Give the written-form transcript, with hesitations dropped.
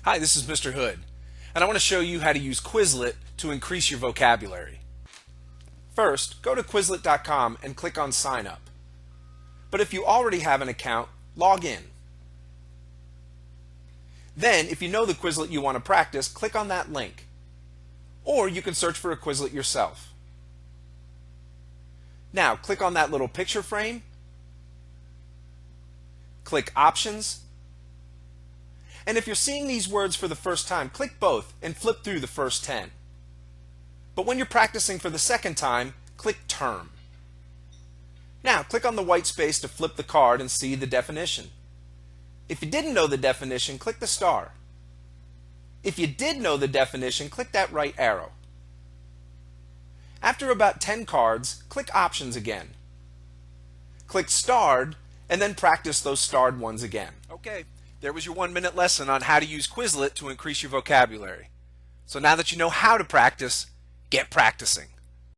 Hi, this is Mr. Hood, and I want to show you how to use Quizlet to increase your vocabulary. First, go to Quizlet.com and click on Sign Up. But if you already have an account, log in. Then, if you know the Quizlet you want to practice, click on that link. Or you can search for a Quizlet yourself. Now, click on that little picture frame. Click Options. And if you're seeing these words for the first time, click both and flip through the first 10. But when you're practicing for the second time, click Term. Now, click on the white space to flip the card and see the definition. If you didn't know the definition, click the star. If you did know the definition, click that right arrow. After about 10 cards, click Options again. Click Starred, and then practice those starred ones again. Okay, there was your 1-minute lesson on how to use Quizlet to increase your vocabulary. So now that you know how to practice, get practicing.